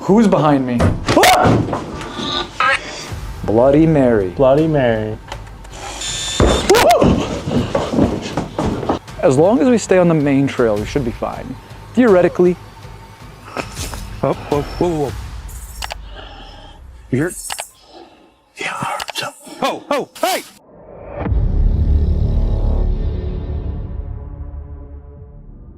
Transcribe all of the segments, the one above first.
Who's behind me? Ah! Bloody Mary. Bloody Mary. As long as we stay on the main trail, we should be fine. Theoretically. Oh, whoa, whoa, whoa. You heard? Yeah. Oh, oh, hey!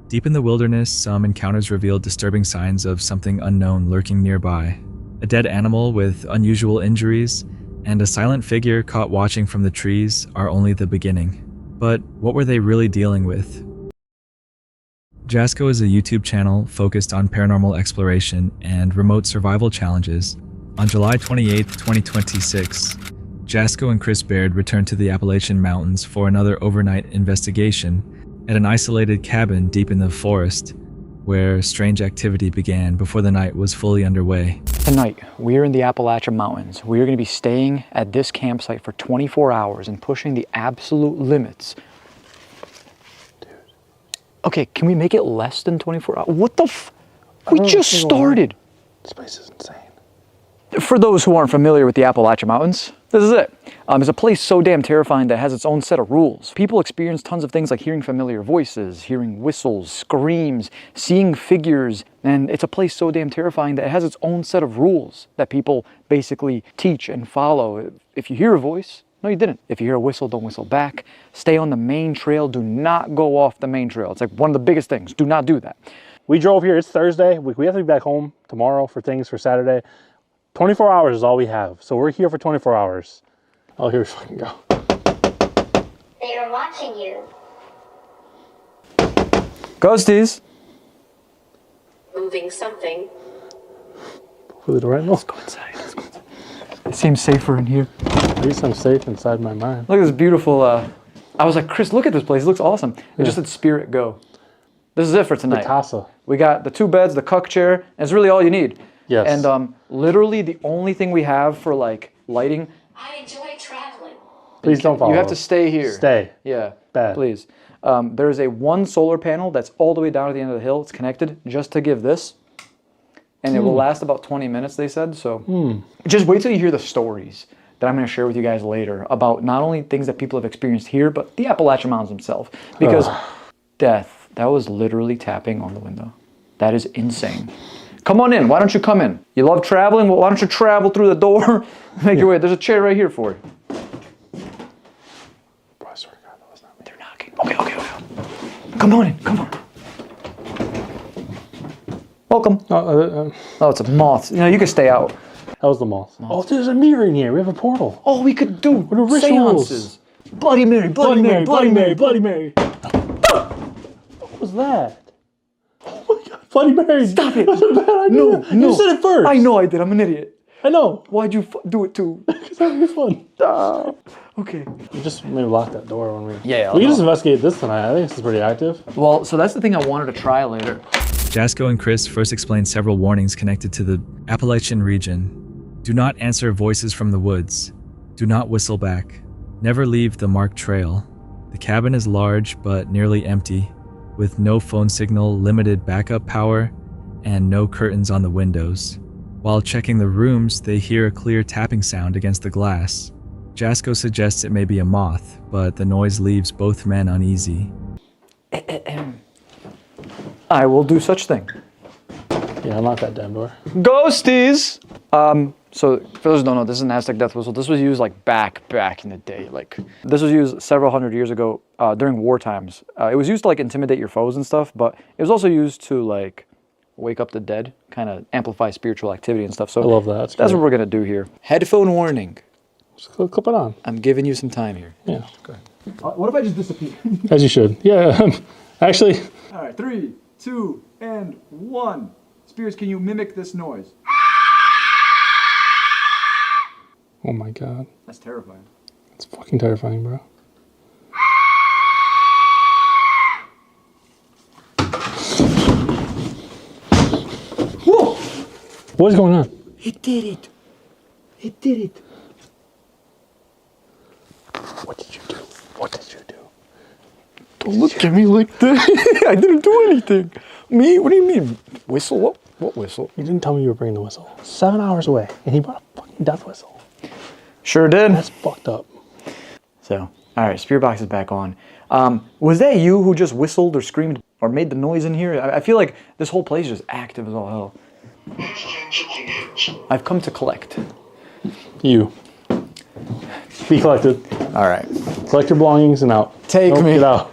Deep in the wilderness, some encounters revealed disturbing signs of something unknown lurking nearby. A dead animal with unusual injuries, and a silent figure caught watching from the trees are only the beginning. But what were they really dealing with? Jasko is a YouTube channel focused on paranormal exploration and remote survival challenges. On July 28, 2026, Jasko and Chris Baird returned to the Appalachian Mountains for another overnight investigation at an isolated cabin deep in the forest, where strange activity began before the night was fully underway. Tonight, we're in the Appalachian Mountains. We are going to be staying at this campsite for 24 hours and pushing the absolute limits. Dude. Okay, can we make it less than 24 hours? What the f? We just started. This place is insane. For those who aren't familiar with the Appalachian Mountains, this is it. It's a place so damn terrifying that has its own set of rules. People experience tons of things like hearing familiar voices, hearing whistles, screams, seeing figures, and it's a place so damn terrifying that it has its own set of rules that people basically teach and follow. If you hear a voice, no you didn't. If you hear a whistle, don't whistle back. Stay on the main trail, do not go off the main trail. It's like one of the biggest things, do not do that. We drove here, it's Thursday. We have to be back home tomorrow for things for Saturday. 24 hours is all we have. So we're here for 24 hours. Oh, here we fucking go. They are watching you. Ghosties. Moving something. Hopefully the right Let's go inside. It seems safer in here. At least I'm safe inside my mind. Look at this beautiful, I was like, Chris, look at this place. It looks awesome. It just said Spirit Go. This is it for tonight. The casa. We got the 2 beds, the cuck chair, and it's really all you need. Yes. And literally the only thing we have for like lighting. I enjoy traveling. Please don't follow You have us. to stay here. Stay. Yeah. Bad. Please. There's a 1 solar panel that's all the way down at the end of the hill. It's connected just to give this. And it will last about 20 minutes, they said. So just wait till you hear the stories that I'm going to share with you guys later about not only things that people have experienced here, but the Appalachian Mountains themselves. Because death, that was literally tapping on the window. That is insane. Come on in. Why don't you come in? You love traveling? Well, why don't you travel through the door? Make your way. There's a chair right here for you. Bro, I swear to God, that was not me. They're knocking. Okay. Come on in. Come on. Welcome. Oh, it's a moth. You know, you can stay out. That was the moth. Oh, there's a mirror in here. We have a portal. Oh, we could do What are rituals? seances. Bloody Mary, Bloody Mary, Bloody Mary, Bloody Mary. What was that? Oh my God, Bloody Mary. Stop it. That's a bad idea. No. You said it first. I know I did. I'm an idiot. I know. Why'd you do it too? Because that would be fun. Okay. We just maybe lock that door when we... Yeah, we can just investigate this tonight. I think this is pretty active. Well, so that's the thing I wanted to try later. Jasko and Chris first explained several warnings connected to the Appalachian region. Do not answer voices from the woods. Do not whistle back. Never leave the marked trail. The cabin is large but nearly empty, with no phone signal, limited backup power, and no curtains on the windows. While checking the rooms, they hear a clear tapping sound against the glass. Jasko suggests it may be a moth, but the noise leaves both men uneasy. I will do such thing. Yeah, unlock that damn door. Ghosties! So for those who don't know, this is an Aztec death whistle. This was used like back in the day. Like this was used several hundred years ago during war times. It was used to like intimidate your foes and stuff, but it was also used to like wake up the dead, kind of amplify spiritual activity and stuff. So I love that. That's what we're gonna do here. Headphone warning. Just clip it on. I'm giving you some time here. Yeah. Okay. What if I just disappear? As you should. Yeah. Actually. All right, 3, 2, and 1. Spirits, can you mimic this noise? Oh my God. That's terrifying. It's fucking terrifying, bro. Whoa! What is going on? It did it. It did it. What did you do? What did you do? Don't look at me like that. I didn't do anything. Me? What do you mean? Whistle? What? What whistle? You didn't tell me you were bringing the whistle. 7 hours away, and he brought a fucking death whistle. Sure did. That's fucked up. So, all right, spirit box is back on. Was that you who just whistled or screamed or made the noise in here? I feel like this whole place is just active as all hell. I've come to collect. You. Be collected. All right. Collect your belongings and out. Take me. Get out.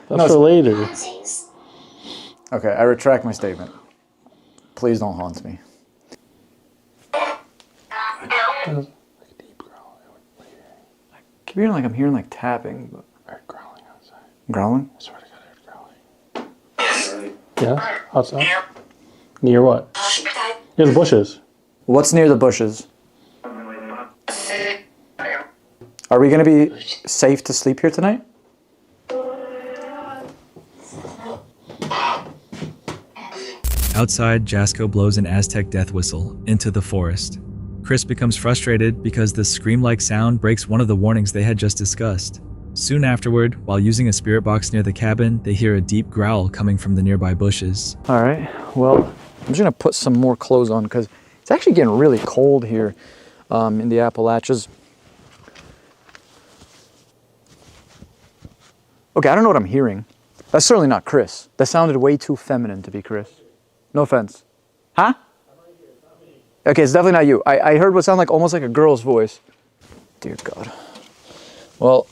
That's for later. Hauntings. Okay, I retract my statement. Please don't haunt me. Deep growl. I keep hearing like I'm hearing like tapping, but I heard growling outside. growling? I swear to God, I heard growling. Yeah? Outside? Near what? Near the bushes. What's near the bushes? Are we gonna be safe to sleep here tonight? Outside, Jasco blows an Aztec death whistle into the forest. Chris becomes frustrated because the scream-like sound breaks one of the warnings they had just discussed. Soon afterward, while using a spirit box near the cabin, they hear a deep growl coming from the nearby bushes. All right, well, I'm just gonna put some more clothes on because it's actually getting really cold here in the Appalachians. Okay, I don't know what I'm hearing. That's certainly not Chris. That sounded way too feminine to be Chris. No offense. Huh? Okay, it's definitely not you. I heard what sounded like almost like a girl's voice. Dear God. Well,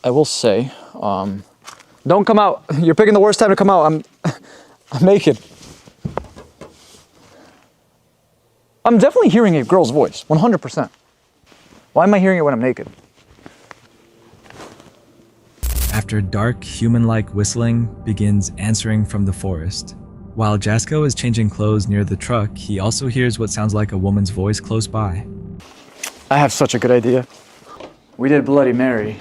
I will say, don't come out. You're picking the worst time to come out. I'm naked. I'm definitely hearing a girl's voice, 100%. Why am I hearing it when I'm naked? After dark, human-like whistling begins answering from the forest. While Jasco is changing clothes near the truck, he also hears what sounds like a woman's voice close by. I have such a good idea. We did Bloody Mary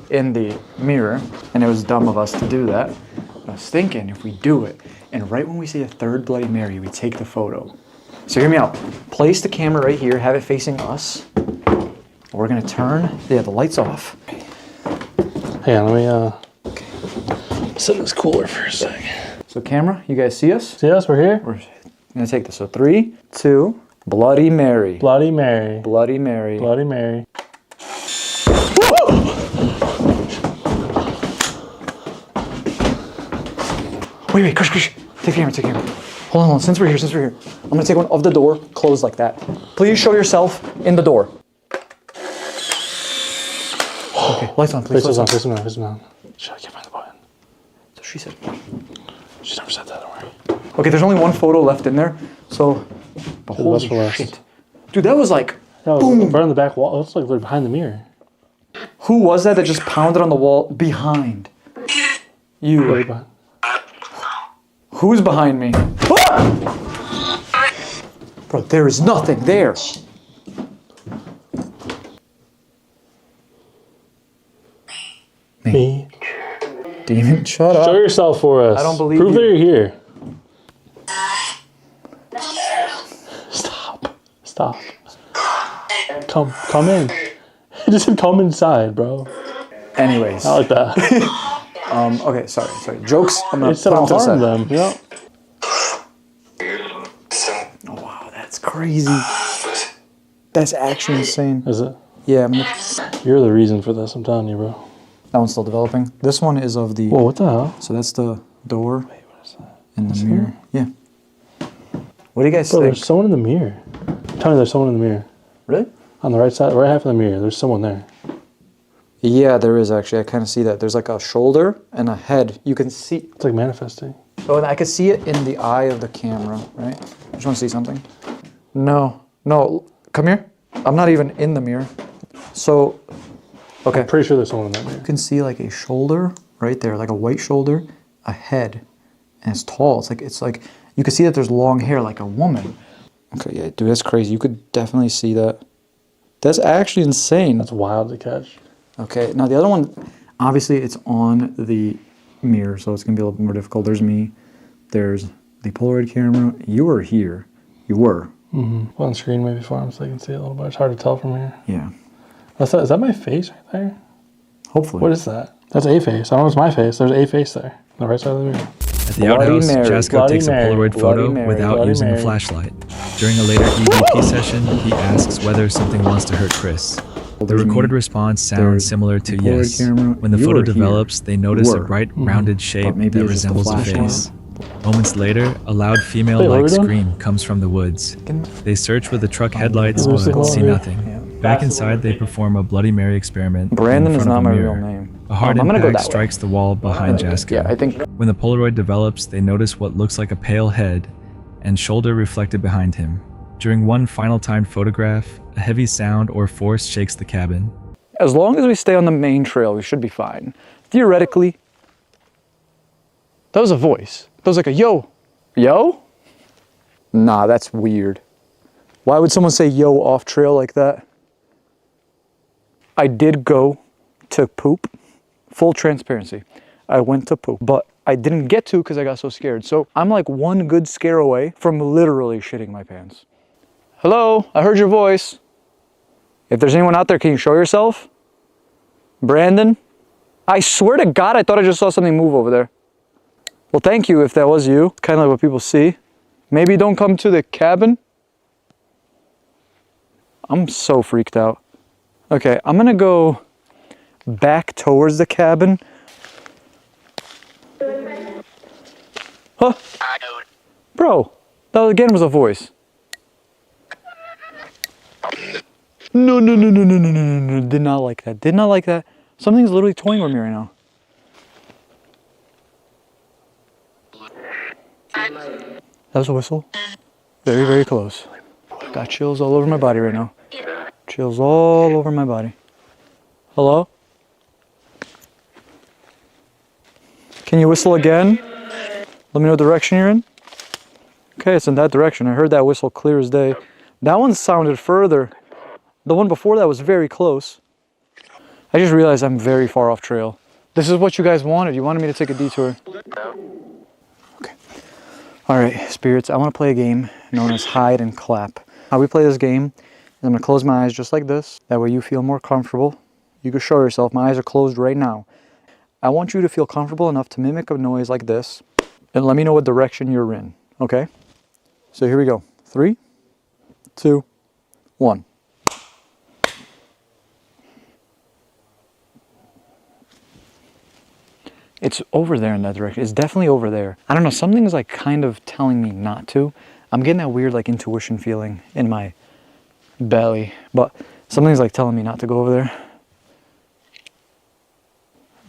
in the mirror, and it was dumb of us to do that. I was thinking if we do it, and right when we see a third Bloody Mary, we take the photo. So hear me out. Place the camera right here, have it facing us. We're gonna turn the lights off. Hey, let me set this cooler for a sec. So camera, you guys see us? See us? We're here? We're gonna take this. So 3, 2, Bloody Mary. Bloody Mary. Bloody Mary. Bloody Mary. Wait, Krish. Take camera. Hold on, since we're here. I'm gonna take one of the door, closed like that. Please show yourself in the door. Okay, lights on, please. Face on. Shit, I can't find the button. So she said. She's never said that, don't worry. Okay, there's only one photo left in there, so. But the holy best for last. shit. Dude, that was like, That was boom. right on the back wall. It looks like they're behind the mirror. Who was that just pounded on the wall behind? You. Right behind. Who's behind me? Ah! Bro, there is nothing there. Me. Demon, shut up. Show yourself for us. I don't believe Prove you. that you're here. Stop. Come in. Just said come inside, bro. Anyways. I like that. Okay, sorry. Jokes, I'm gonna It said put I'll them to the harm side. them. Yep. Oh, wow, that's crazy. That's actually insane. Is it? Yeah, You're the reason for this, I'm telling you, bro. that one's still developing. This one is of the, Whoa, what the hell? so that's the door Wait, what is that? and the mirror. Yeah. What do you guys Bro, think? there's someone in the mirror. Tell me there's someone in the mirror. Really? On the right side, right half of the mirror, there's someone there. Yeah, there is actually. I kind of see that. There's like a shoulder and a head. You can see. It's like manifesting. Oh, I can see it in the eye of the camera, right? Just want to see something. No. Come here. I'm not even in the mirror. So, okay. I'm pretty sure there's someone in that mirror. You can see like a shoulder right there, like a white shoulder, a head, and it's tall. It's like you can see that there's long hair, like a woman. Okay, yeah, dude, that's crazy. You could definitely see that. That's actually insane. That's wild to catch. Okay, now the other one, obviously it's on the mirror, so it's gonna be a little bit more difficult. There's me, there's the Polaroid camera. You were here. You were. Mm-hmm. On screen maybe for him so they can see it a little bit. It's hard to tell from here. Yeah. Is that my face right there? Hopefully. What is that? That's a face. I don't know if it's my face. There's a face there. On the right side of the mirror. At the outhouse, Jasko takes a Polaroid photo without using a flashlight. During a later EVP session, he asks whether something wants to hurt Chris. The recorded response sounds similar to yes. When the photo develops, they notice a bright, rounded shape that resembles a face. Moments later, a loud female-like scream comes from the woods. They search with the truck headlights but see nothing. Back inside, they perform a Bloody Mary experiment. Brandon is not my real mirror. name. A hard impact strikes the wall behind Jasko. Yeah, I think. When the Polaroid develops, they notice what looks like a pale head and shoulder reflected behind him. During one final timed photograph, a heavy sound or force shakes the cabin. As long as we stay on the main trail, we should be fine. Theoretically, that was a voice. That was like a yo. Yo? Nah, that's weird. Why would someone say yo off trail like that? I did go to poop. Full transparency. I went to poop, but I didn't get to because I got so scared. So I'm like one good scare away from literally shitting my pants. Hello, I heard your voice. If there's anyone out there, can you show yourself? Brandon? I swear to God, I thought I just saw something move over there. Well, thank you if that was you. Kind of like what people see. Maybe don't come to the cabin. I'm so freaked out. Okay, I'm gonna go back towards the cabin. Huh? Bro, that again was a voice. No. Did not like that. Did not like that. Something's literally toying with me right now. That was a whistle. Very, very close. Got chills all over my body right now. Chills all over my body. Hello? Can you whistle again? Let me know the direction you're in. Okay, it's in that direction. I heard that whistle clear as day. That one sounded further. The one before that was very close. I just realized I'm very far off trail. This is what you guys wanted. You wanted me to take a detour. Okay. All right, spirits, I want to play a game known as hide and clap. How we play this game is I'm going to close my eyes just like this. That way you feel more comfortable. You can show yourself. My eyes are closed right now. I want you to feel comfortable enough to mimic a noise like this. And let me know what direction you're in, okay? So here we go. 3, 2, 1. It's over there in that direction. It's definitely over there. I don't know, something's like kind of telling me not to. I'm getting that weird like intuition feeling in my belly, but something's like telling me not to go over there.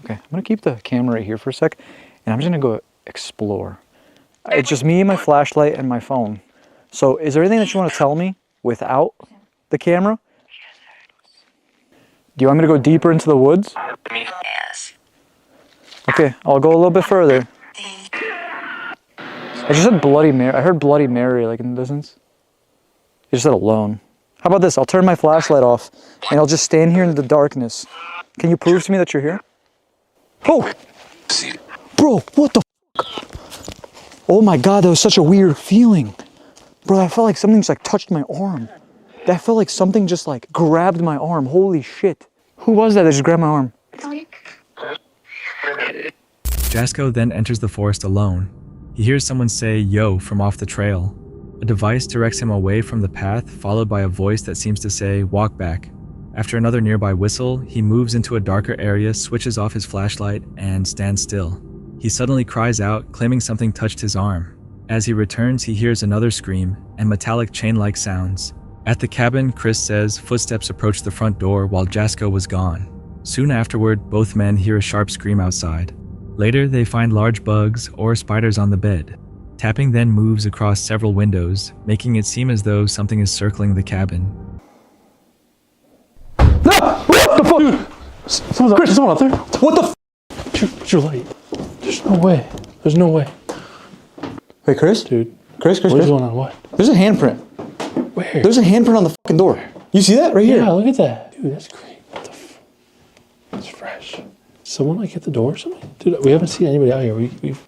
Okay, I'm gonna keep the camera right here for a sec, and I'm just gonna go explore. It's just me and my flashlight and my phone. So is there anything that you want to tell me without the camera? Do you want me to go deeper into the woods? Yes. Okay, I'll go a little bit further. I just said Bloody Mary. I heard Bloody Mary like in the distance. You just said alone. How about this? I'll turn my flashlight off and I'll just stand here in the darkness. Can you prove to me that you're here? Oh! Bro, what the f? Oh my God, that was such a weird feeling. Bro, I felt like something just like touched my arm. That felt like something just like grabbed my arm. Holy shit. Who was that just grabbed my arm? Jasko then enters the forest alone. He hears someone say yo from off the trail. A device directs him away from the path, followed by a voice that seems to say walk back. After another nearby whistle, he moves into a darker area, switches off his flashlight, and stands still. He suddenly cries out, claiming something touched his arm. As he returns, he hears another scream and metallic chain-like sounds. At the cabin, Chris says footsteps approached the front door while Jasko was gone. Soon afterward, both men hear a sharp scream outside. Later, they find large bugs or spiders on the bed. Tapping then moves across several windows, making it seem as though something is circling the cabin. Ah! What the fuck? Dude, someone's out there. What the f? Shoot your light. There's no way. There's no way. Wait, Chris? Dude. Chris? What's going on? What? There's a handprint. Where? There's a handprint on the fucking door. You see that right here? Yeah, look at that. Dude, that's great. What the f? That's fresh. Someone like hit the door or something? Dude, we haven't seen anybody out here. We've...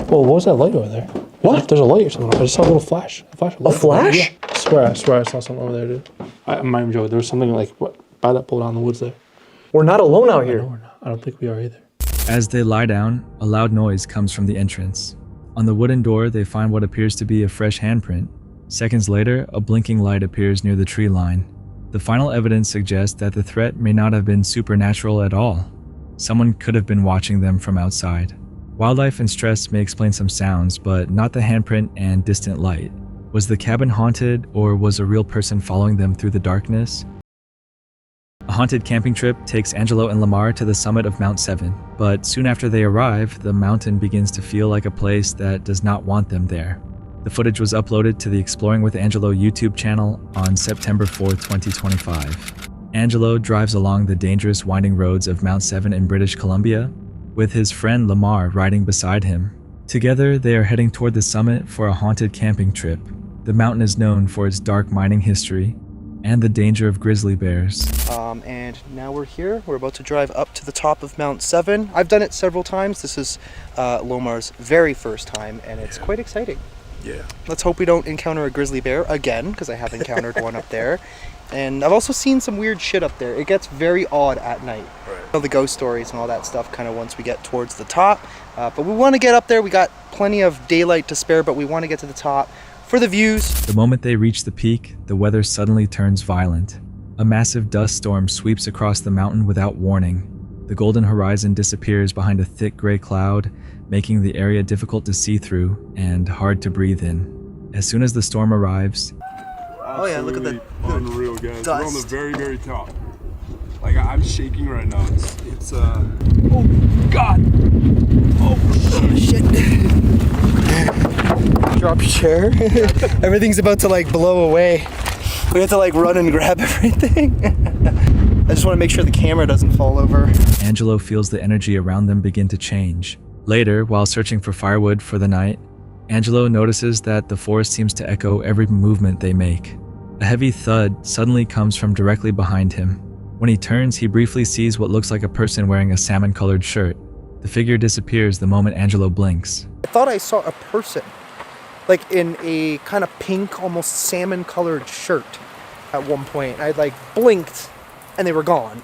Well, what was that light over there? What? There's a light or something. I just saw a little flash. A flash? Yeah. I swear I saw something over there, dude. I'm not even joking. There was something like, what, by that boat out in the woods there. We're not alone out here. No, we're not. I don't think we are either. As they lie down, a loud noise comes from the entrance. On the wooden door, they find what appears to be a fresh handprint. Seconds later, a blinking light appears near the tree line. The final evidence suggests that the threat may not have been supernatural at all. Someone could have been watching them from outside. Wildlife and stress may explain some sounds, but not the handprint and distant light. Was the cabin haunted, or was a real person following them through the darkness? A haunted camping trip takes Angelo and Lamar to the summit of Mount 7, but soon after they arrive, the mountain begins to feel like a place that does not want them there. The footage was uploaded to the Exploring with Angelo YouTube channel on September 4, 2025. Angelo drives along the dangerous winding roads of Mount 7 in British Columbia, with his friend Lamar riding beside him. Together, they are heading toward the summit for a haunted camping trip. The mountain is known for its dark mining history and the danger of grizzly bears. And now we're here. We're about to drive up to the top of Mount 7. I've done it several times. This is Lomar's very first time, and it's quite exciting. Yeah. Let's hope we don't encounter a grizzly bear again, because I have encountered one up there. And I've also seen some weird shit up there. It gets very odd at night. Right. The ghost stories and all that stuff kind of once we get towards the top. But we want to get up there. We got plenty of daylight to spare, but we want to get to the top for the views. The moment they reach the peak, the weather suddenly turns violent. A massive dust storm sweeps across the mountain without warning. The golden horizon disappears behind a thick gray cloud, making the area difficult to see through and hard to breathe in. As soon as the storm arrives, Oh yeah, look at the unreal, guys. dust. We're on the very, very top. Like, I'm shaking right now. It's oh God! Oh shit. Drop your chair. Everything's about to like blow away. We have to like run and grab everything. I just want to make sure the camera doesn't fall over. Angelo feels the energy around them begin to change. Later, while searching for firewood for the night, Angelo notices that the forest seems to echo every movement they make. A heavy thud suddenly comes from directly behind him. When he turns, he briefly sees what looks like a person wearing a salmon-colored shirt. The figure disappears the moment Angelo blinks. I thought I saw a person, like in a kind of pink, almost salmon-colored shirt at one point. I like blinked and they were gone.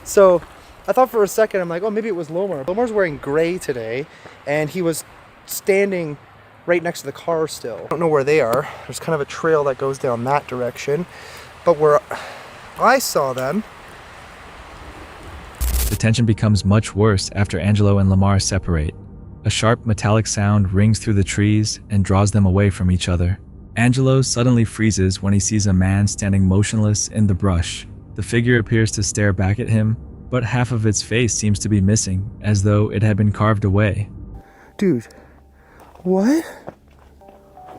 So I thought for a second, I'm like, oh, maybe it was Lomar. Lomar's wearing gray today, and he was standing right next to the car still. I don't know where they are. There's kind of a trail that goes down that direction, but where I saw them. The tension becomes much worse after Angelo and Lamar separate. A sharp metallic sound rings through the trees and draws them away from each other. Angelo suddenly freezes when he sees a man standing motionless in the brush. The figure appears to stare back at him, but half of its face seems to be missing, as though it had been carved away. Dude, what?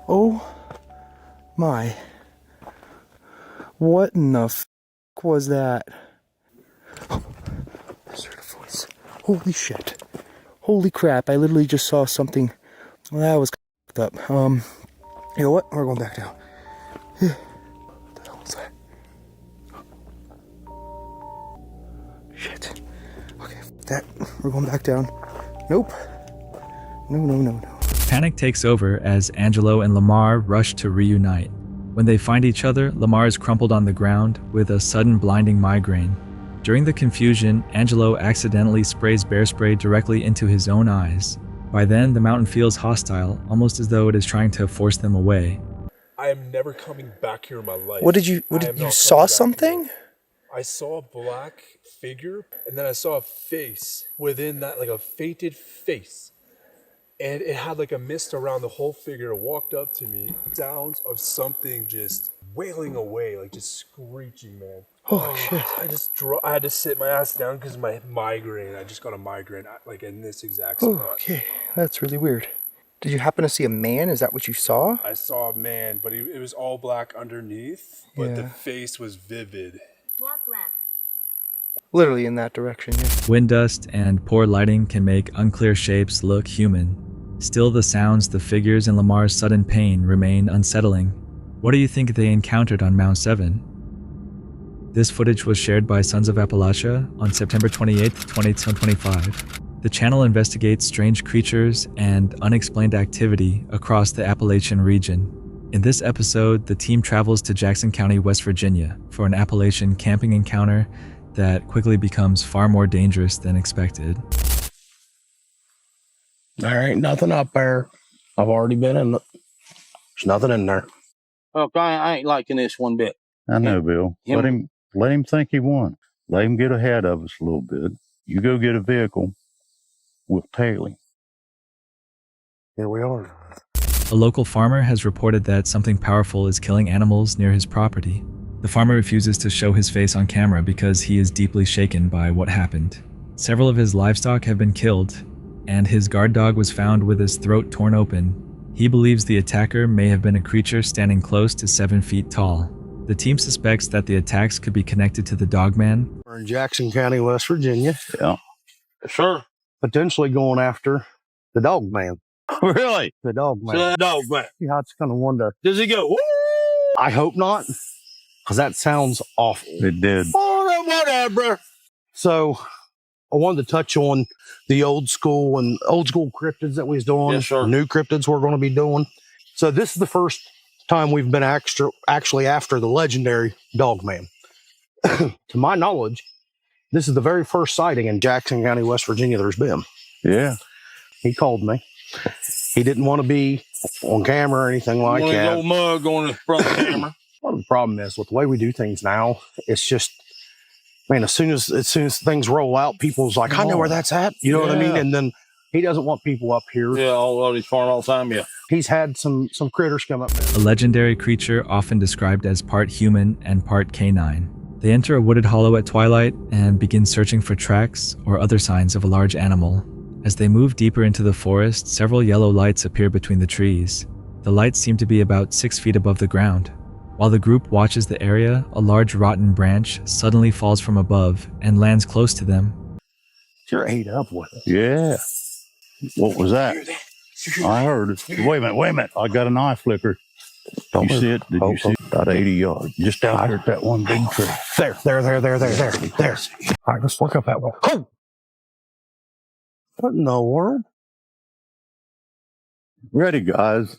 Oh my. What in the f*** was that? Oh, I just heard a voice. Holy shit. Holy crap, I literally just saw something. Well, that was f***ed up. You know what? We're going back down. What the hell was that? Shit. Okay, that. We're going back down. Nope. No. Panic takes over as Angelo and Lamar rush to reunite. When they find each other, Lamar is crumpled on the ground with a sudden blinding migraine. During the confusion, Angelo accidentally sprays bear spray directly into his own eyes. By then, the mountain feels hostile, almost as though it is trying to force them away. I am never coming back here in my life. What did you saw something? I saw a black figure, and then I saw a face within that, like a fainted face. And it had like a mist around the whole figure. It walked up to me. Sounds of something just wailing away, like just screeching, man. Oh shit. I had to sit my ass down because of my migraine. I just got a migraine, like in this exact spot. Okay, that's really weird. Did you happen to see a man? Is that what you saw? I saw a man, but it was all black underneath, but the face was vivid. Walk left. Literally in that direction, yeah. Wind dust and poor lighting can make unclear shapes look human. Still, the sounds, the figures, and Lamar's sudden pain remain unsettling. What do you think they encountered on Mount 7? This footage was shared by Sons of Appalachia on September 28, 2025. The channel investigates strange creatures and unexplained activity across the Appalachian region. In this episode, the team travels to Jackson County, West Virginia for an Appalachian camping encounter that quickly becomes far more dangerous than expected. There ain't nothing up there. I've already been in. There's nothing in there. Well, I ain't liking this one bit. I know, Bill. Let him think he won. Let him get ahead of us a little bit. You go get a vehicle. We'll tail him. Here we are. A local farmer has reported that something powerful is killing animals near his property. The farmer refuses to show his face on camera because he is deeply shaken by what happened. Several of his livestock have been killed, and his guard dog was found with his throat torn open. He believes the attacker may have been a creature standing close to 7 feet tall. The team suspects that the attacks could be connected to the dogman. We're in Jackson County, West Virginia. Yeah. Sure. Potentially going after the dog man. Really? The dog man. So that dog man. Yeah, I just kind of wonder. Does he go, woo? I hope not, because that sounds awful. It did. Oh, whatever. So I wanted to touch on the old school cryptids that we was doing. Yes, sir. New cryptids we're going to be doing. So this is the first time we've been actually after the legendary dog man. To my knowledge, this is the very first sighting in Jackson County, West Virginia there's been. Yeah. He called me. He didn't want to be on camera or anything like One of that. his old mug on the front camera. Well, the problem is with the way we do things now, it's just, man, as soon as things roll out, people's like, I know where that's at. You know what I mean? And then he doesn't want people up here. Yeah, all these farm all the time, yeah. He's had some critters come up there. A legendary creature often described as part human and part canine. They enter a wooded hollow at twilight and begin searching for tracks or other signs of a large animal. As they move deeper into the forest, several yellow lights appear between the trees. The lights seem to be about 6 feet above the ground. While the group watches the area, a large rotten branch suddenly falls from above and lands close to them. You're ate up with it. Yeah. What was that? I heard it. Wait a minute. I got an eye flicker. Don't You move. see it? Did you see it? About 80 yards. Just out there at that one big tree. There. All right, let's look up that one. Oh! What in the world? Ready, guys.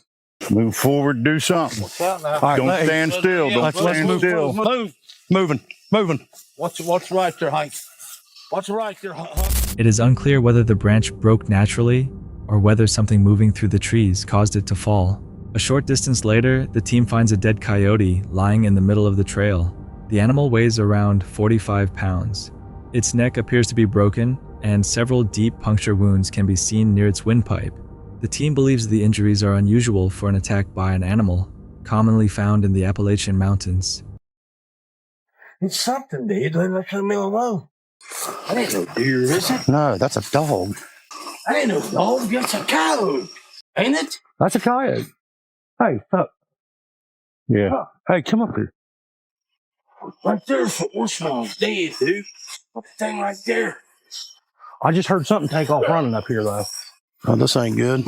Move forward, do something. What's that now? All right, Don't hey, stand still. Don't stand still. Move. Moving. What's right there, Hank? What's right there, Hank? It is unclear whether the branch broke naturally or whether something moving through the trees caused it to fall. A short distance later, the team finds a dead coyote lying in the middle of the trail. The animal weighs around 45 pounds. Its neck appears to be broken, and several deep puncture wounds can be seen near its windpipe. The team believes the injuries are unusual for an attack by an animal, commonly found in the Appalachian Mountains. It's something, dude. Leave me alone. That ain't no deer, is it? No, that's a dog. That ain't no dog. That's a coyote. Ain't it? That's a coyote. Hey, Yeah. hey, come up here. Right there's what we're smelling. Dead, dude. That thing right there. I just heard something take off running up here, though. Oh, this ain't good.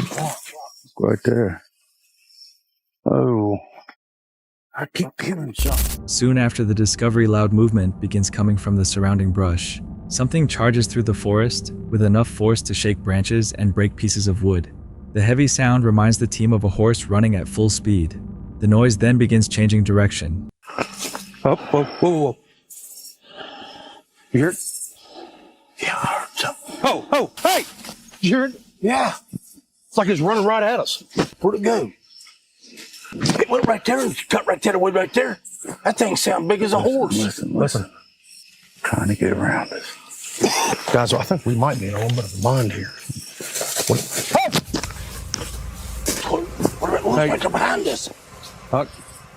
Right there. Oh. I keep hearing something. Soon after the discovery, loud movement begins coming from the surrounding brush. Something charges through the forest with enough force to shake branches and break pieces of wood. The heavy sound reminds the team of a horse running at full speed. The noise then begins changing direction. Whoa. You hear it? Yeah, I heard something. Oh, hey! You hear it? Yeah. It's like it's running right at us. Where'd it go? It went right there and cut right there, the wood right there. That thing sounds big as a horse. Listen. Trying to get around us. Guys, I think we might be in a little bit of a bind here. What right there behind us? Huck,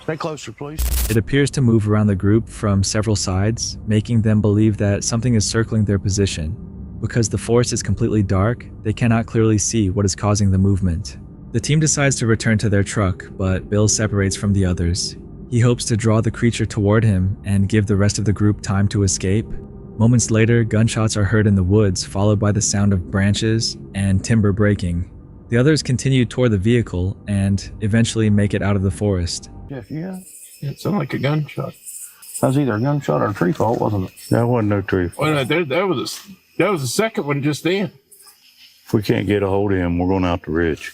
stay closer, please. It appears to move around the group from several sides, making them believe that something is circling their position. Because the forest is completely dark, they cannot clearly see what is causing the movement. The team decides to return to their truck, but Bill separates from the others. He hopes to draw the creature toward him and give the rest of the group time to escape. Moments later, gunshots are heard in the woods, followed by the sound of branches and timber breaking. The others continue toward the vehicle and eventually make it out of the forest. Yeah. It sounded like a gunshot. That was either a gunshot or a tree fall, wasn't it? That wasn't no tree. Well, that was the second one just then. If we can't get a hold of him, we're going out the ridge.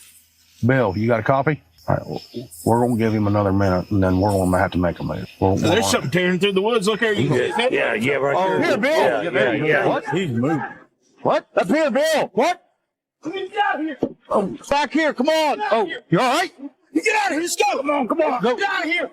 Bill, you got a copy? All right, we're going to give him another minute, and then we're going to have to make a move. There's something tearing through the woods. Look here. You can Yeah, right there. Here, Bill. Yeah. What? He's moving. What? Up here, Bill. What? Get out of here. Oh, back here. Come on. Oh, you all right? You get out of here. Let's go. Come on. Go. Get out of here.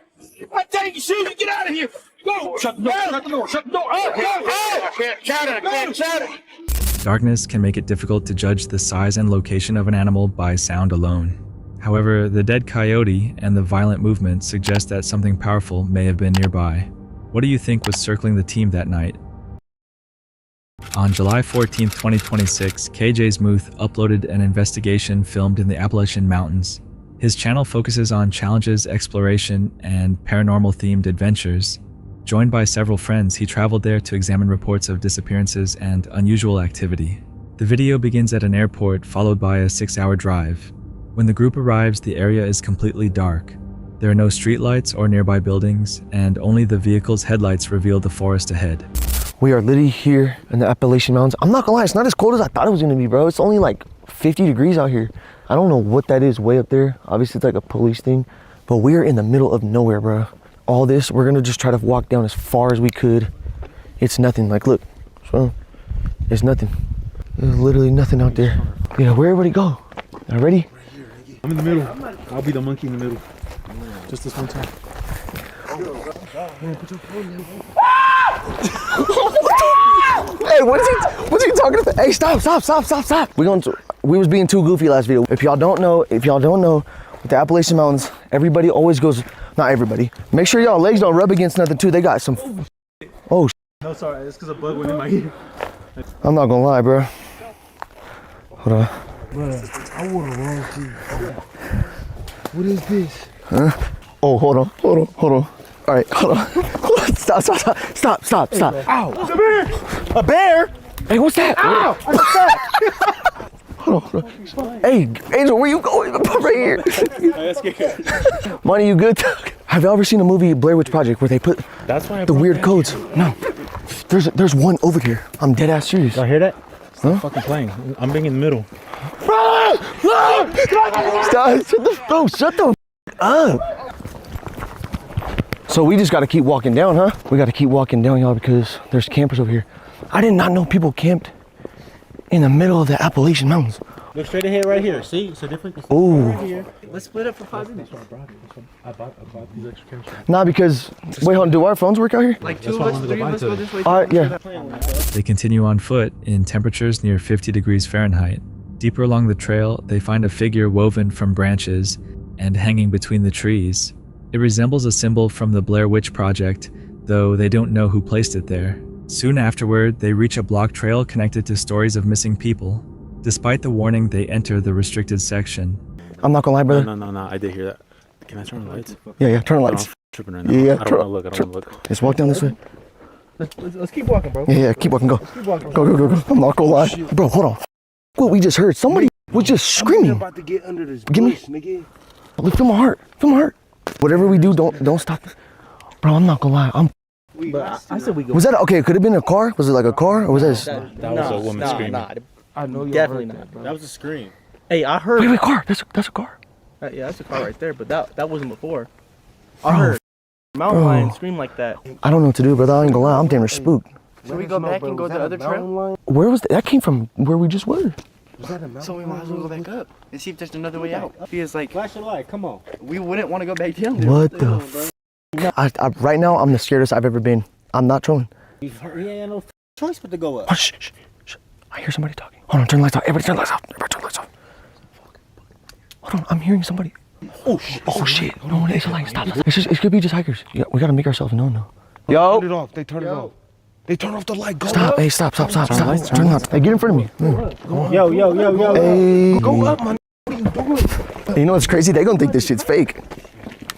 I tell you, Susan, get out of here. Go. Shut the door. Shut the door. Shut the door. Oh, I can't shout it. I can't shout it. Darkness can make it difficult to judge the size and location of an animal by sound alone. However, the dead coyote and the violent movement suggest that something powerful may have been nearby. What do you think was circling the team that night? On July 14, 2026, KJ Smuth uploaded an investigation filmed in the Appalachian Mountains. His channel focuses on challenges, exploration, and paranormal-themed adventures. Joined by several friends, he traveled there to examine reports of disappearances and unusual activity. The video begins at an airport, followed by a 6-hour drive. When the group arrives, the area is completely dark. There are no streetlights or nearby buildings, and only the vehicle's headlights reveal the forest ahead. We are literally here in the Appalachian Mountains. I'm not gonna lie, it's not as cold as I thought it was gonna be, bro. It's only like 50 degrees out here. I don't know what that is way up there. Obviously it's like a police thing, but we're in the middle of nowhere, bro. All this, we're gonna just try to walk down as far as we could. It's nothing, like look, so it's nothing. There's literally nothing out there. Yeah, where everybody go? Y'all ready? I'm in the middle. I'll be the monkey in the middle. Just this one time. Hey, what's he talking about? Hey, stop. We was being too goofy last video. If y'all don't know, with the Appalachian Mountains, everybody always goes, not everybody. Make sure y'all legs don't rub against nothing too. They got some, oh. No, sorry, it's because a bug went in my ear. I'm not gonna lie, bro. Hold on. Bruh, I want a wrong thing. What is this? Huh? Oh, hold on. All right, hold on. Stop. Ow! It's a bear! A bear? Hey, what's that? Ow! What's that? Hold on. Hey, Angel, where you going? Right here. Money, you good? Have y'all ever seen a movie, Blair Witch Project, where they put the weird codes? No. There's one over here. I'm dead ass serious. Y'all hear that? Huh? Fucking plane. I'm being in the middle. Stop! Shut the up. So we just gotta keep walking down, huh? We gotta keep walking down, y'all, because there's campers over here. I did not know people camped in the middle of the Appalachian Mountains. Look straight ahead right here. See? It's a different. Ooh. Right here. Let's split up for 5 minutes. I bought these extra cameras. Nah, because, wait, hold on, do our phones work out here? Like 2 of us, 3 of us go this way. Yeah. They continue on foot in temperatures near 50 degrees Fahrenheit. Deeper along the trail, they find a figure woven from branches and hanging between the trees. It resembles a symbol from the Blair Witch Project, though they don't know who placed it there. Soon afterward, they reach a block trail connected to stories of missing people. Despite the warning, they enter the restricted section. I'm not gonna lie, brother. No, I did hear that. Can I turn the lights? Yeah, turn the lights. I'm tripping right now. Yeah, I don't want to look. Let's walk down this way. Let's keep walking, bro. Yeah, keep walking, go. Go. I'm not gonna lie. Bro, hold on. What we just heard, somebody was just screaming. I'm about to get under this Give me. bush, nigga. Feel my heart. Whatever we do, don't stop. Bro, I'm not gonna lie. I said we go. Was that okay? Could have been a car. Was it like a car, or was that? That was a woman screaming. I know you Definitely not, bro. That was a scream. Hey, I heard. Wait, car. That's a car. Yeah, that's a car right there, but that wasn't before. I heard mountain lion scream like that. I don't know what to do, brother. I ain't gonna lie. I'm damn near spooked. Should we go back and go the other trail? Where was that? That came from where we just were. So we might as well go back up and see if there's another way out. Because like, Flash your light. Come on. we wouldn't want to go back down. What the? Right now, I'm the scaredest I've ever been. I'm not trolling. He ain't no choice but to go up. Oh, shh. I hear somebody talking. Hold on, turn the lights off. Everybody turn the lights off. Hold on, I'm hearing somebody. Oh shit. No, it's like, stop. It could be just hikers. Yeah, we gotta make ourselves known though. Yo. Turn it off. They turn it off. They turn off the light. Go Stop. up. Hey, stop. Turn it off. Hey, get in front of me. Yo. Hey. Go up, man. Hey, you know what's crazy? They gonna think this shit's fake.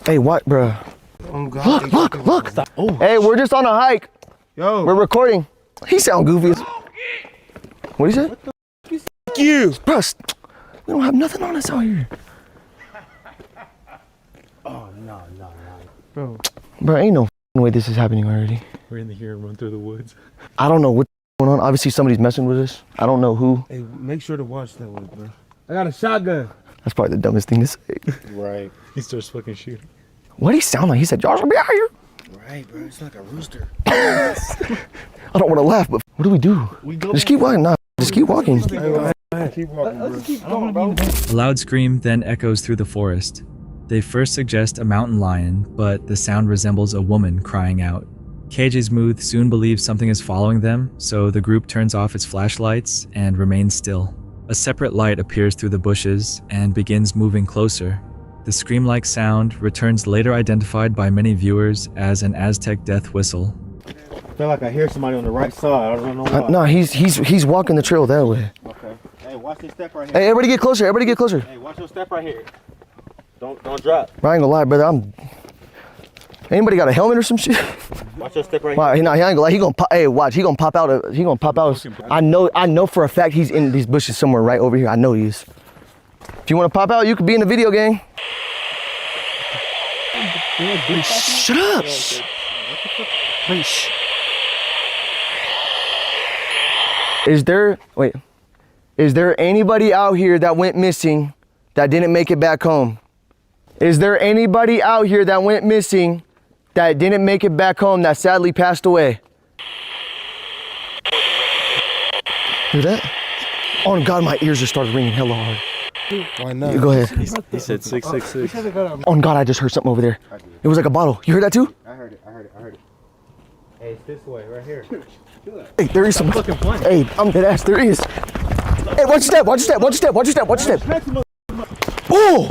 Hey, what, bruh? Oh, God. Look. Stop. Oh. Hey, we're just on a hike. Yo. We're recording. He sound goofy as... What he said? Fuck you. Bruh, we don't have nothing on us out here. Oh, no. Bro, ain't no way this is happening already. We're in here and run through the woods. I don't know what's going on. Obviously, somebody's messing with us. I don't know who. Hey, make sure to watch that one, bro. I got a shotgun. That's probably the dumbest thing to say. Right. He starts fucking shooting. What did he sound like? He said, y'all should be out here. Right, bro. It's like a rooster. I don't want to laugh, but what do? We go Just keep walking. Nah, just keep walking. Keep walking, bro. Let's keep going, bro. A loud scream then echoes through the forest. They first suggest a mountain lion, but the sound resembles a woman crying out. KJ Smooth soon believes something is following them, so the group turns off its flashlights and remains still. A separate light appears through the bushes and begins moving closer. The scream-like sound returns later identified by many viewers as an Aztec death whistle. I feel like I hear somebody on the right side. I don't know why. No, he's walking the trail that way. Okay. Hey, watch this step right here. Hey, everybody get closer. Everybody get closer. Hey, watch your step right here. Don't drop. I ain't gonna lie, brother. Anybody got a helmet or some shit? Watch your step right Wow, here. he ain't gonna lie. He gonna pop. Hey, watch. He gonna pop out. He gonna pop out. I know for a fact he's in these bushes somewhere right over here. I know he is. If you want to pop out, you could be in the video, gang. Shut up. Wait, shh. Is there anybody out here that went missing that didn't make it back home? Is there anybody out here that went missing that didn't make it back home that sadly passed away? Hear that? Oh God, my ears just started ringing hella hard. Why not? Go ahead. He said 666. Oh God, I just heard something over there. It was like a bottle. You heard that too? I heard it. Hey, it's this way, right here. Hey, there is some. Hey, I'm dead ass. There is. Hey, watch your step. Oh!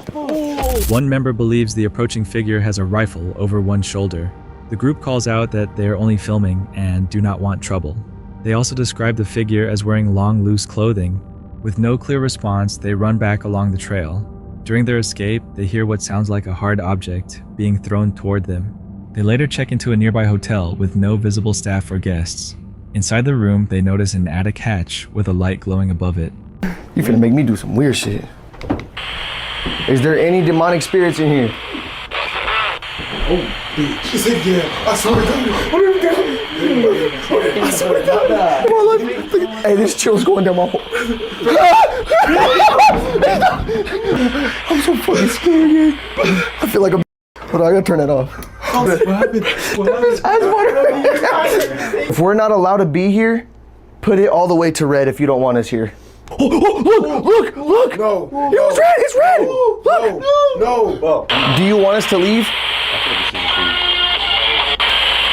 One member believes the approaching figure has a rifle over one shoulder. The group calls out that they are only filming and do not want trouble. They also describe the figure as wearing long, loose clothing. With no clear response, they run back along the trail. During their escape, they hear what sounds like a hard object being thrown toward them. They later check into a nearby hotel with no visible staff or guests. Inside the room, they notice an attic hatch with a light glowing above it. You finna make me do some weird shit. Is there any demonic spirits in here? Oh, bitch. She said, yeah. I swear to God. I swear to God. Come on, look. Hey, this chill's going down my hole. I'm so fucking scared, man. I feel like I'm. Hold on, I gotta turn that off. What happened? If we're not allowed to be here, put it all the way to red if you don't want us here. Oh, look! No. It's red! Look! No. Do you want us to leave?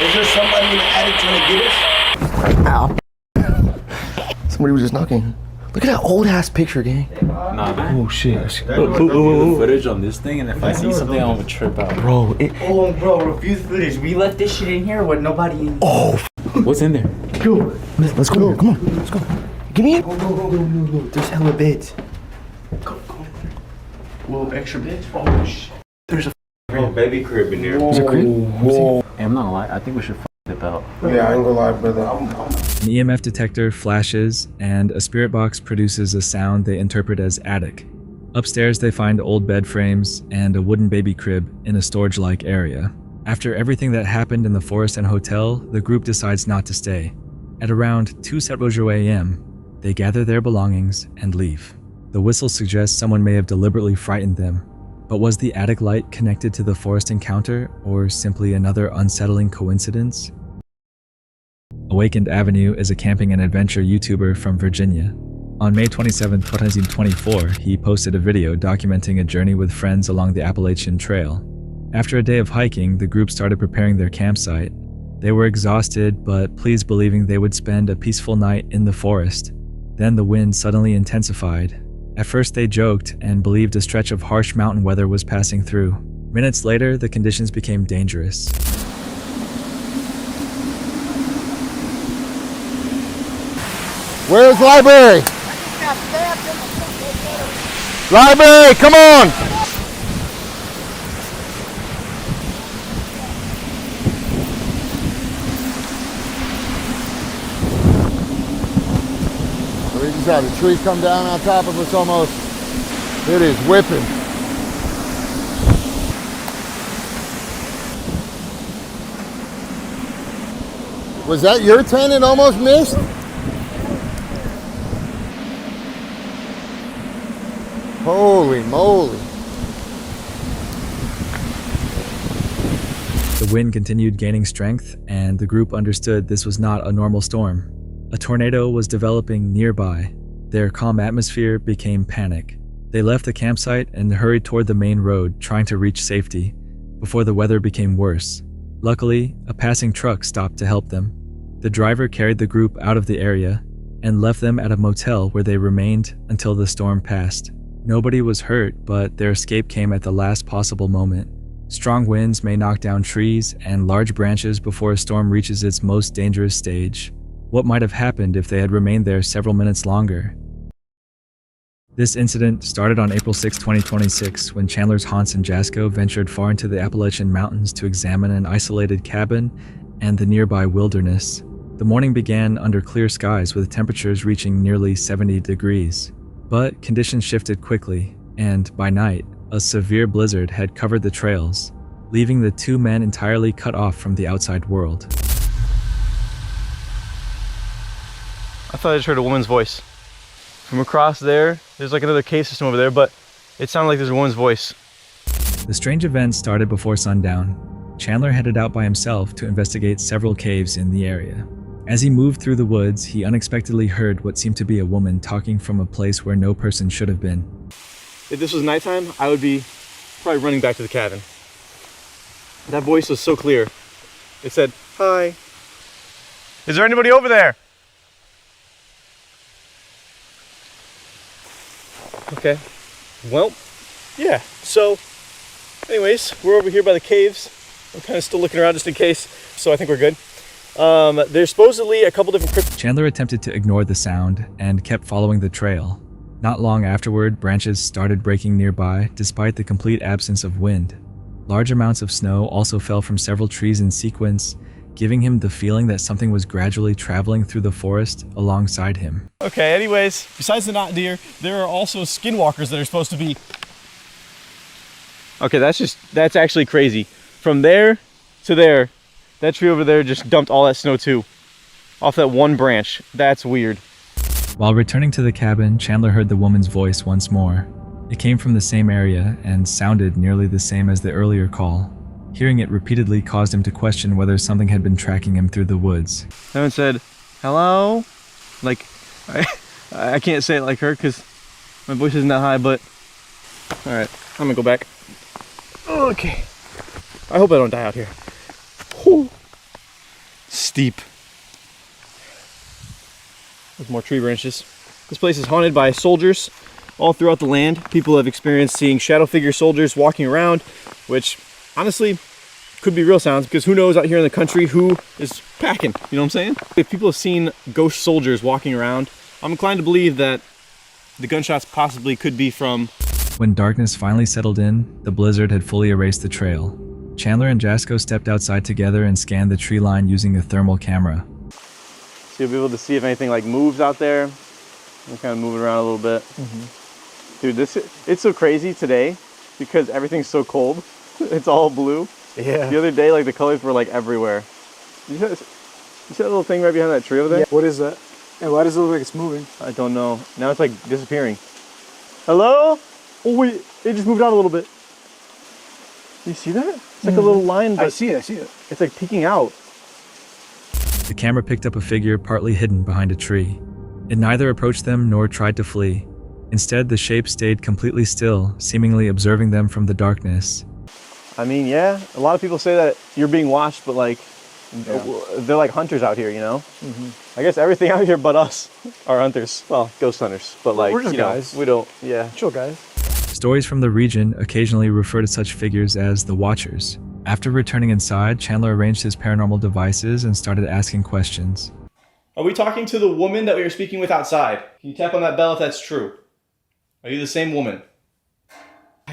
Is there somebody in the attic trying to get us? Ow. Somebody was just knocking. Look at that old ass picture, gang. Nah, man. Oh shit. Footage on this thing, and if I see something, I'm gonna trip out. Bro, Bro, refuse footage. We left this shit in here with nobody in. Oh, What's in there? go. Let's go. Come on, let's go. Give me in. No. There's hella beds. Go. Little extra beds. Oh shit. There's a baby crib in there. There's a crib? Whoa. Hey, I'm not gonna lie. I think we should dip out. Yeah, I ain't gonna lie, brother. An EMF detector flashes, and a spirit box produces a sound they interpret as attic. Upstairs, they find old bed frames and a wooden baby crib in a storage-like area. After everything that happened in the forest and hotel, the group decides not to stay. At around 2:00 a.m., they gather their belongings and leave. The whistle suggests someone may have deliberately frightened them, but was the attic light connected to the forest encounter or simply another unsettling coincidence? Awakened Avenue is a camping and adventure YouTuber from Virginia. On May 27, 2024, he posted a video documenting a journey with friends along the Appalachian Trail. After a day of hiking, the group started preparing their campsite. They were exhausted, but pleased believing they would spend a peaceful night in the forest. Then the wind suddenly intensified. At first they joked and believed a stretch of harsh mountain weather was passing through. Minutes later, the conditions became dangerous. Where's library? Library, come on! We just had a tree come down on top of us almost. It is whipping. Was that your tent it almost missed? Holy moly. The wind continued gaining strength, and the group understood this was not a normal storm. A tornado was developing nearby. Their calm atmosphere became panic. They left the campsite and hurried toward the main road, trying to reach safety, before the weather became worse. Luckily, a passing truck stopped to help them. The driver carried the group out of the area and left them at a motel where they remained until the storm passed. Nobody was hurt, but their escape came at the last possible moment. Strong winds may knock down trees and large branches before a storm reaches its most dangerous stage. What might have happened if they had remained there several minutes longer? This incident started on April 6, 2026, when Chandler's Hans and Jasko ventured far into the Appalachian Mountains to examine an isolated cabin and the nearby wilderness. The morning began under clear skies with temperatures reaching nearly 70 degrees. But conditions shifted quickly, and by night, a severe blizzard had covered the trails, leaving the two men entirely cut off from the outside world. I thought I just heard a woman's voice. From across there, there's like another cave system over there, but it sounded like there's a woman's voice. The strange event started before sundown. Chandler headed out by himself to investigate several caves in the area. As he moved through the woods, he unexpectedly heard what seemed to be a woman talking from a place where no person should have been. If this was nighttime, I would be probably running back to the cabin. That voice was so clear. It said, "Hi. Is there anybody over there?" Okay, well, yeah, so anyways, we're over here by the caves. I'm kind of still looking around just in case, so I think we're good. There's supposedly a couple different crypts. Chandler attempted to ignore the sound and kept following the trail. Not long afterward, branches started breaking nearby despite the complete absence of wind. Large amounts of snow also fell from several trees in sequence, giving him the feeling that something was gradually traveling through the forest alongside him. Okay, anyways, besides the not deer, there are also skinwalkers that are supposed to be... Okay, that's actually crazy. From there to there, that tree over there just dumped all that snow too. Off that one branch. That's weird. While returning to the cabin, Chandler heard the woman's voice once more. It came from the same area and sounded nearly the same as the earlier call. Hearing it repeatedly caused him to question whether something had been tracking him through the woods. Someone said, "Hello?" Like, I can't say it like her because my voice isn't that high, but... Alright, I'm gonna go back. Okay. I hope I don't die out here. Whew. Steep. There's more tree branches. This place is haunted by soldiers all throughout the land. People have experienced seeing shadow figure soldiers walking around, which honestly could be real sounds, because who knows out here in the country who is packing, you know what I'm saying? If people have seen ghost soldiers walking around, I'm inclined to believe that the gunshots possibly could be from... When darkness finally settled in, the blizzard had fully erased the trail. Chandler and Jasko stepped outside together and scanned the tree line using a thermal camera. So you'll be able to see if anything like moves out there. I'm kind of moving around a little bit. Dude, it's so crazy today because everything's so cold. It's all blue. Yeah. The other day, like the colors were like everywhere. You see that little thing right behind that tree over there? Yeah. What is that? And why does it look like it's moving? I don't know. Now it's like disappearing. Hello? Oh wait, it just moved out a little bit. You see that? It's like a little line. But I see it. It's like peeking out. The camera picked up a figure partly hidden behind a tree. It neither approached them nor tried to flee. Instead, the shape stayed completely still, seemingly observing them from the darkness. I mean, yeah, a lot of people say that you're being watched, but like, they're like hunters out here, you know? I guess everything out here but us are hunters. Well, ghost hunters, but like, we're just you know, guys. we don't, yeah. Chill guys. Stories from the region occasionally refer to such figures as the Watchers. After returning inside, Chandler arranged his paranormal devices and started asking questions. Are we talking to the woman that we were speaking with outside? Can you tap on that bell if that's true? Are you the same woman?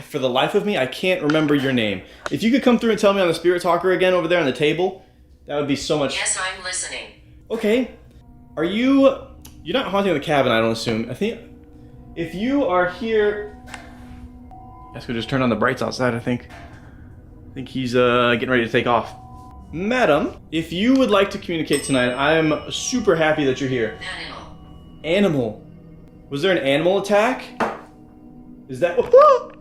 For the life of me, I can't remember your name. If you could come through and tell me on the Spirit Talker again over there on the table, that would be so much... Yes, I'm listening. Okay. Are you... You're not haunting the cabin, I don't assume. I think... If you are here... I guess we'll just turn on the brights outside, I think. I think he's getting ready to take off. Madam, if you would like to communicate tonight, I'm super happy that you're here. Animal. Animal. Was there an animal attack? Is that... Oh,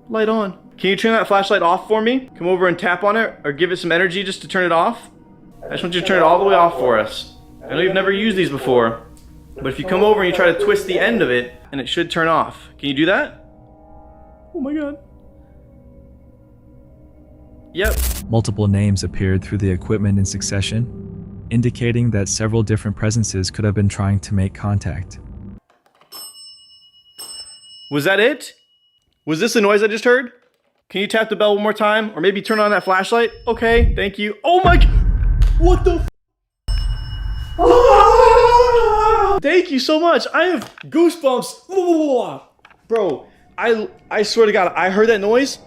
light on. Can you turn that flashlight off for me? Come over and tap on it, or give it some energy just to turn it off. I just want you to turn it all the way off for us. I know you've never used these before. But if you come over and you try to twist the end of it, and it should turn off. Can you do that? Oh my god. Yep. Multiple names appeared through the equipment in succession, indicating that several different presences could have been trying to make contact. Was that it? Was this the noise I just heard? Can you tap the bell one more time? Or maybe turn on that flashlight? Okay, thank you. Oh my god! What the Thank you so much. I have goosebumps. Bro, I swear to God, I heard that noise.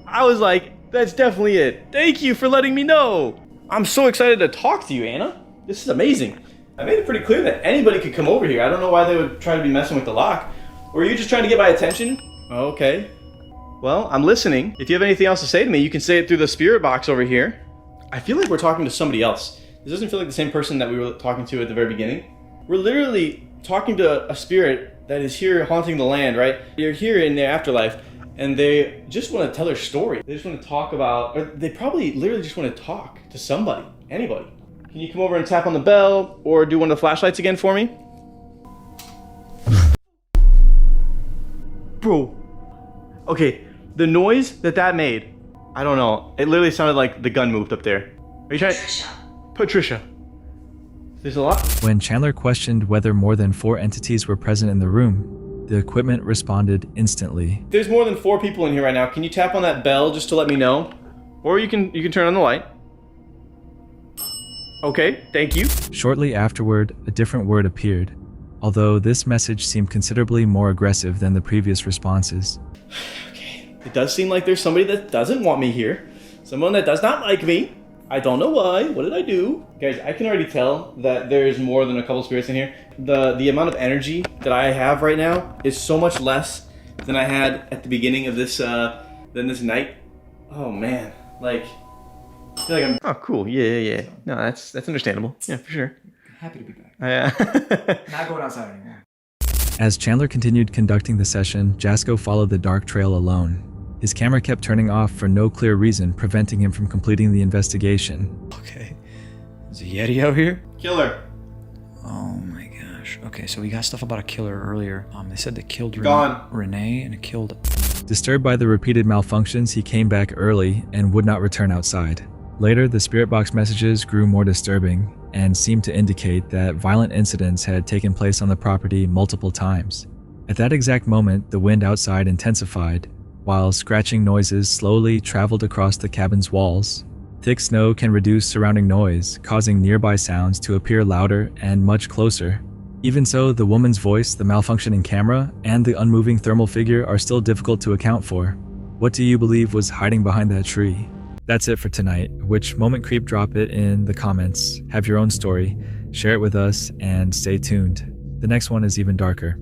I was like, that's definitely it. Thank you for letting me know. I'm so excited to talk to you, Anna. This is amazing. I made it pretty clear that anybody could come over here. I don't know why they would try to be messing with the lock. Or are you just trying to get my attention? Okay. Well, I'm listening. If you have anything else to say to me, you can say it through the spirit box over here. I feel like we're talking to somebody else. This doesn't feel like the same person that we were talking to at the very beginning. We're literally talking to a spirit that is here haunting the land, right? They're here in their afterlife, and they just want to tell their story. They just want to talk about, or they probably literally just want to talk to somebody, anybody. Can you come over and tap on the bell, or do one of the flashlights again for me? Bro. Okay, the noise that made, I don't know. It literally sounded like the gun moved up there. Are you trying? Patricia. There's a lot. When Chandler questioned whether more than 4 entities were present in the room, the equipment responded instantly. There's more than 4 people in here right now. Can you tap on that bell just to let me know? Or you can turn on the light. Okay, thank you. Shortly afterward, a different word appeared, although this message seemed considerably more aggressive than the previous responses. Okay, it does seem like there's somebody that doesn't want me here. Someone that does not like me. I don't know why. What did I do? Guys, I can already tell that there's more than a couple spirits in here. The amount of energy that I have right now is so much less than I had at the beginning of this this night. Oh man, like I feel like I'm. Oh cool, yeah. No, that's understandable. Yeah, for sure. Happy to be back. Yeah. Not going outside anymore. As Chandler continued conducting the session, Jasko followed the dark trail alone. His camera kept turning off for no clear reason, preventing him from completing the investigation. Okay. Is a Yeti out here? Killer. Oh my gosh. Okay, so we got stuff about a killer earlier. They said they killed Gone. Renee and it killed... Disturbed by the repeated malfunctions, he came back early and would not return outside. Later, the spirit box messages grew more disturbing and seemed to indicate that violent incidents had taken place on the property multiple times. At that exact moment, the wind outside intensified, while scratching noises slowly traveled across the cabin's walls. Thick snow can reduce surrounding noise, causing nearby sounds to appear louder and much closer. Even so, the woman's voice, the malfunctioning camera, and the unmoving thermal figure are still difficult to account for. What do you believe was hiding behind that tree? That's it for tonight. Which moment creep? Drop it in the comments. Have your own story, share it with us, and stay tuned. The next one is even darker.